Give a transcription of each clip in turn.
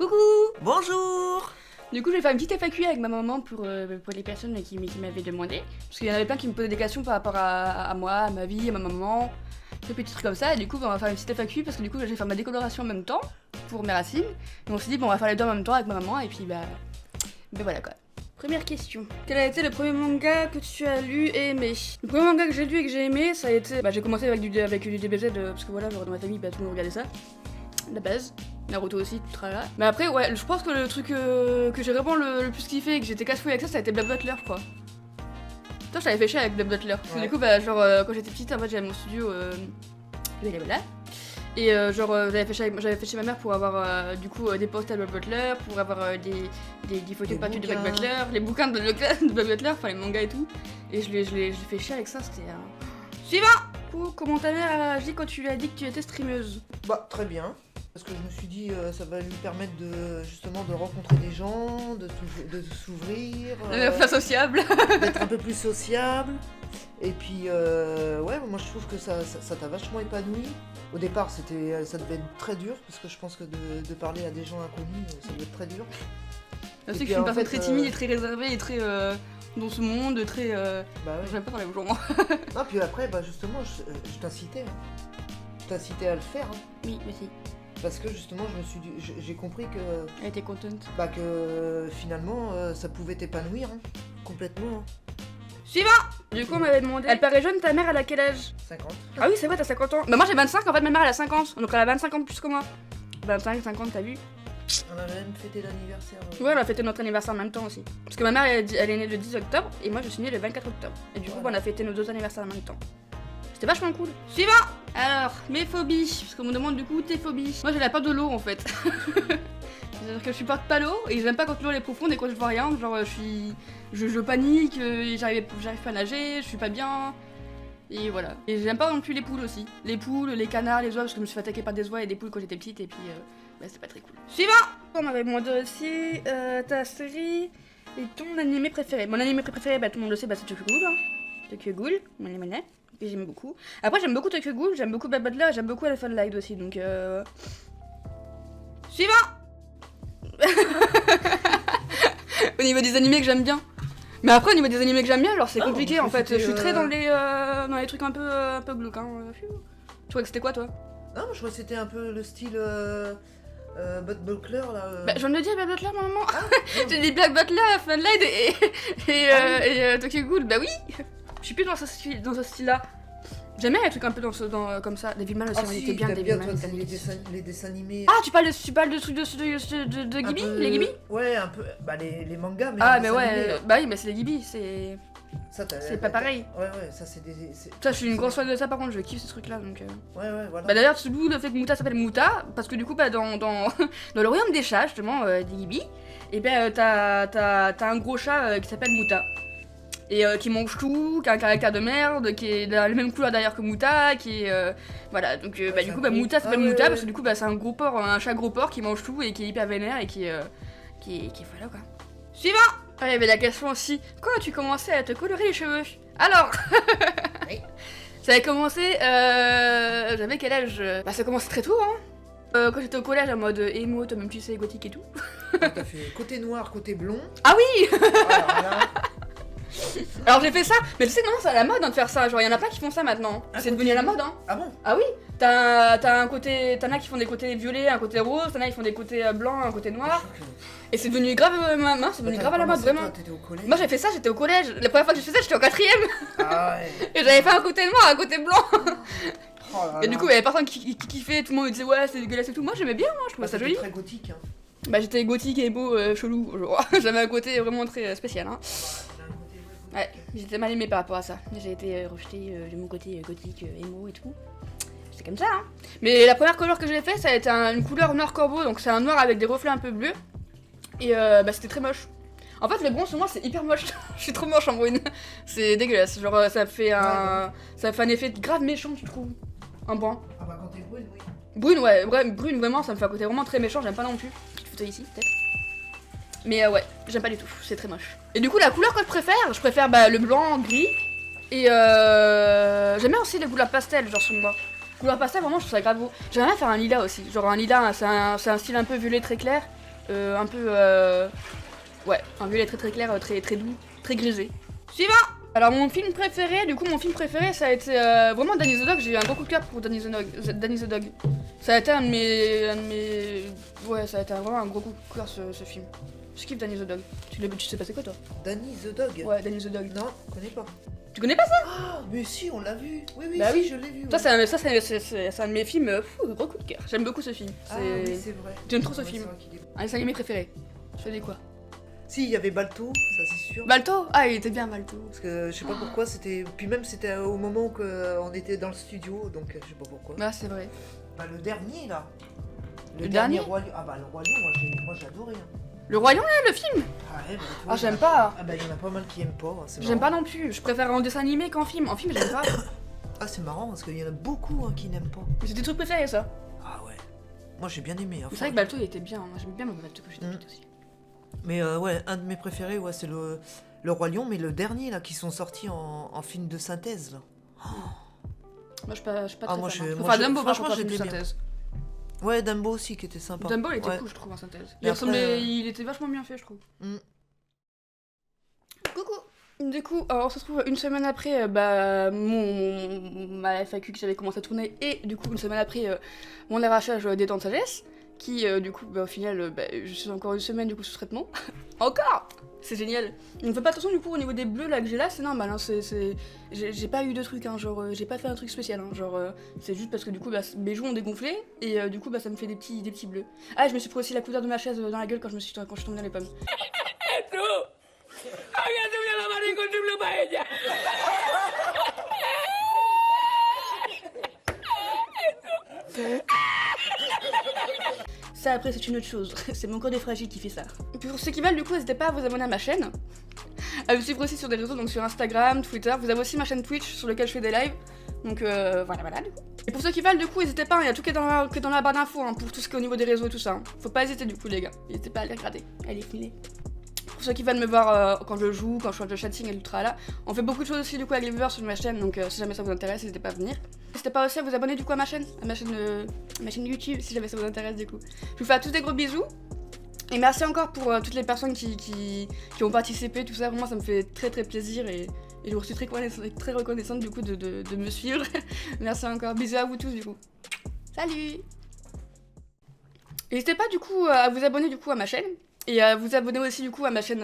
Coucou. Bonjour. Du coup, je vais faire une petite FAQ avec ma maman pour les personnes qui m'avaient demandé. Parce qu'il y en avait plein qui me posaient des questions par rapport à moi, à ma vie, à ma maman, des petits trucs comme ça. Et du coup, on va faire une petite FAQ parce que du coup, je vais faire ma décoloration en même temps pour mes racines. Et on s'est dit, bon, on va faire les deux en même temps avec ma maman et puis bah voilà quoi. Première question. Quel a été le premier manga que tu as lu et aimé? Le premier manga que j'ai lu et que j'ai aimé, ça a été... j'ai commencé avec du DBZ parce que voilà, genre dans ma famille, tout le monde regardait ça. La base. Naruto aussi, tout tralala. Mais après, ouais, je pense que le truc que j'ai vraiment le plus kiffé et que j'étais casse-fouille avec ça a été Black Butler, je crois. Putain, je t'avais fait chier avec Black Butler. Parce que du coup, quand j'étais petite, en fait, j'avais mon studio, voilà. Et j'avais fait chez ma mère pour avoir du coup des posters de Black Butler, pour avoir des photos de papier de Black Butler, les bouquins de Black Butler, enfin les mangas et tout. Et je l'ai fait chier avec ça, c'était Suivant. Du coup, comment ta mère a agi quand tu lui as dit que tu étais streameuse? Bah très bien. Parce que je me suis dit ça va lui permettre justement de rencontrer des gens, de s'ouvrir, Pas sociable. d'être un peu plus sociable. Et puis ouais, moi je trouve que ça t'a vachement épanoui. Au départ ça devait être très dur parce que je pense que de parler à des gens inconnus ça devait être très dur. Je sais que je suis une personne très timide et très réservée et très dans ce monde, très... Bah ouais. J'aime pas parler aux gens. Non, puis après bah justement je t'incitais. Je t'incitais à le faire. Hein. Oui, aussi. Parce que justement j'ai compris que... Elle était contente. Bah que finalement ça pouvait t'épanouir hein, complètement. Suivant. Du coup on m'avait demandé... Elle paraît jeune, ta mère elle a quel âge? 50. Ah oui c'est vrai, t'as 50 ans. Bah moi j'ai 25, en fait ma mère elle a 50. Donc elle a 25 ans de plus que moi. 25, 50, t'as vu? On a même fêté l'anniversaire. Ouais, on a fêté notre anniversaire en même temps aussi. Parce que ma mère elle est née le 10 octobre et moi je suis née le 24 octobre. Et du coup on a fêté nos deux anniversaires en même temps. C'était vachement cool. Suivant. Alors, mes phobies. Parce qu'on me demande du coup tes phobies. Moi j'ai la peur de l'eau en fait. C'est-à-dire que je supporte pas l'eau et j'aime pas quand l'eau est profonde et quand je vois rien. Genre je panique, j'arrive pas à nager, je suis pas bien. Et voilà. Et j'aime pas non plus les poules aussi. Les poules, les canards, les oies, parce que je me suis fait attaquer par des oies et des poules quand j'étais petite et puis c'est pas très cool. Suivant. On m'avait demandé aussi ta série et ton animé préféré. Mon animé préféré, tout le monde le sait, c'est Tokyo Ghoul. Tokyo Ghoul, mon animé. Et j'aime beaucoup. Après j'aime beaucoup Tokyo Ghoul, j'aime beaucoup Black Butler et j'aime beaucoup Elfen Light aussi, donc Suivant. Au niveau des animés que j'aime bien. Mais après au niveau des animés que j'aime bien, alors c'est compliqué en fait. Je suis très dans les trucs un peu glauques. Hein. Tu crois que c'était quoi toi? Non, je crois que c'était un peu le style Black Butler là. Je viens de dire Black Butler maman. J'ai dit Black Butler, Elfen Light et Tokyo Ghoul. Bah oui. Je suis plus dans ce style-là. J'aime bien les trucs un peu comme ça. Devilman aussi, on était bien. Devilman, les dessins animés. Ah, tu parles de trucs de Ghibli, les Ghibli? Ouais, un peu. Bah les mangas. Mais ah, mais ouais. Bah oui, mais c'est les Ghibli, c'est. C'est pas pareil. Ouais, ça c'est des. Ça, je suis une grosse fan de ça par contre, je kiffe ces trucs-là donc. Ouais, voilà. Bah d'ailleurs, d'où le fait que Muta s'appelle Muta, parce que du coup, dans le royaume des chats, justement, des Ghibli, et t'as un gros chat qui s'appelle Muta. Et qui mange tout, qui a un caractère de merde, qui est de la même couleur d'ailleurs que Muta, qui est... voilà, donc du coup Muta s'appelle Muta parce que du coup c'est un gros porc, un chat gros porc qui mange tout et qui est hyper vénère et qui voilà quoi. Suivant. Ah, il y avait la question aussi, quand as-tu commencé à te colorer les cheveux? Alors Oui. Ça a commencé, j'avais quel âge? Bah ça a commencé très tôt hein. Quand j'étais au collège en mode émo, toi-même tu sais, gothique et tout. T'as fait côté noir, côté blond. Ah oui. Voilà. Alors j'ai fait ça, mais tu sais non, c'est à la mode de faire ça, genre y'en a plein qui font ça maintenant. C'est devenu à la mode hein. Ah bon? Ah oui, t'as un côté, t'en as qui font des côtés violets, un côté rose, t'en as qui font des côtés blancs, un côté noir. Et c'est devenu grave c'est devenu grave à la mode vraiment. Toi, t'étais au collège? Moi j'ai fait ça, j'étais au collège. La première fois que j'ai fait ça, j'étais en 4ème. Ah ouais. Et j'avais fait un côté noir, un côté blanc. Oh là Et du coup il y avait personne qui kiffait, tout le monde me disait ouais c'est dégueulasse et tout. Moi j'aimais bien, je trouvais ça joli. Très gothique hein. Bah j'étais gothique et beau, chelou, genre. J'avais un côté vraiment très spécial hein. Ouais, j'étais mal aimée par rapport à ça. J'ai été rejetée de mon côté gothique, émo et tout. C'est comme ça, hein. Mais la première couleur que j'ai fait, ça a été une couleur noir corbeau, donc c'est un noir avec des reflets un peu bleus. Et c'était très moche. En fait, le brun sur moi, c'est hyper moche. Je suis trop moche en brune. C'est dégueulasse. Genre, ça fait un effet grave méchant, tu trouves. Un brun. Ah bah quand t'es brune, oui. Brune, ouais, brune, vraiment, ça me fait un côté vraiment très méchant. J'aime pas non plus. Petite photo ici, peut-être. Mais ouais, j'aime pas du tout, c'est très moche. Et du coup, la couleur que je préfère le blanc, gris. Et j'aime bien aussi les couleurs pastel, genre sur moi. Couleur pastel, vraiment, je trouve ça grave beau. J'aimerais bien faire un lilas aussi. Genre un lilas, c'est un style un peu violet très clair. un peu ouais, un violet très très clair, très très doux, très grisé. Suivant. Alors mon film préféré, ça a été vraiment Danny the Dog. J'ai eu un gros coup de cœur pour Danny the Dog. Ça a été un de mes... Ouais, ça a été vraiment un gros coup de cœur ce film. Je kiffe Danny the Dog. Tu sais pas c'est quoi toi? Danny the Dog? Ouais, Danny the Dog. Non, je connais pas. Tu connais pas ça? Ah, mais si, on l'a vu. Oui, oui, Bah si, oui. je l'ai vu. Ça, Ouais. c'est un de mes films, gros coup de cœur. J'aime beaucoup ce film. Ah oui, c'est vrai. J'aime trop ce Ouais, film. c'est vrai qu'il est- Un des animés préférés. Je fais des quoi? Si, il y avait Balto, ça c'est sûr. Balto? Ah, il était bien Balto. Parce que je sais pas pourquoi, c'était. Puis même c'était au moment où on était dans le studio, donc je sais pas pourquoi. Bah, c'est vrai. Bah, le dernier là. Le dernier Roi Lion. Ah bah le Roi Lion, moi j'ai adoré. Hein. Le Roi Lion, là, le film? Ah, ouais, bah, tu Ah, j'aime il y en a- pas. Ah bah il y en a pas mal qui aiment pas. Hein, c'est J'aime pas marrant. non plus. Je préfère en dessin animé qu'en film. En film, j'aime pas. Ah c'est marrant parce qu'il y en a beaucoup hein, qui n'aiment pas. C'est des trucs préférés, ça. Ah ouais. Moi j'ai bien aimé. Hein, C'est vrai que Balto, il était bien. Moi, j'aime bien Balto quand j'étais petite aussi. Mais ouais, un de mes préférés, ouais, c'est le Roi Lion, mais le dernier là qui sont sortis en film de synthèse là. Moi, je suis pas Ah, très moi, fan. je- Faut moi, faire je- Dumbo, par franchement, contre, en film de j'aimais bien. synthèse. Ouais, Dumbo aussi qui était sympa. Dumbo, il était Ouais. cool, je trouve, en synthèse. Mais après, Il était vachement bien fait, je trouve. Mm. Coucou. Du coup, on se retrouve une semaine après ma FAQ que j'avais commencé à tourner et du coup une semaine après mon arrachage des dents de sagesse qui du coup au final je suis encore une semaine du coup sous traitement. Encore. C'est génial. On ne fait pas attention du coup au niveau des bleus là que j'ai là, c'est normal. Hein, j'ai pas eu de truc, hein, genre j'ai pas fait un truc spécial. Hein, genre c'est juste parce que du coup mes joues ont dégonflé et du coup ça me fait des petits bleus. Ah, je me suis pris aussi la couleur de ma chaise dans la gueule quand je suis tombée dans les pommes. Ça après c'est une autre chose, c'est mon corps des fragiles qui fait ça. Pour ceux qui veulent du coup n'hésitez pas à vous abonner à ma chaîne, à me suivre aussi sur des réseaux, donc sur Instagram, Twitter, vous avez aussi ma chaîne Twitch sur laquelle je fais des lives, donc voilà du coup. Et pour ceux qui veulent du coup n'hésitez pas, il y a tout qui est dans la barre d'infos hein, pour tout ce qui est au niveau des réseaux et tout ça. Hein. Faut pas hésiter du coup les gars, n'hésitez pas à les regarder, à les filer. Pour ceux qui veulent me voir quand je joue, quand je fais le chatting et tout tralala, on fait beaucoup de choses aussi du coup avec les viewers sur ma chaîne, donc si jamais ça vous intéresse, n'hésitez pas à venir. N'hésitez pas aussi à vous abonner du coup à ma chaîne YouTube si jamais ça vous intéresse du coup. Je vous fais à tous des gros bisous. Et merci encore pour toutes les personnes qui ont participé, tout ça, vraiment ça me fait très très plaisir et je vous suis très reconnaissante du coup de me suivre. Merci encore, bisous à vous tous du coup. Salut. N'hésitez pas du coup à vous abonner du coup à ma chaîne. Et vous abonner aussi du coup à ma chaîne,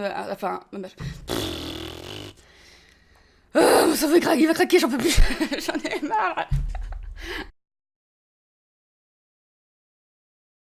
mon cerveau il va craquer, j'en peux plus, j'en ai marre.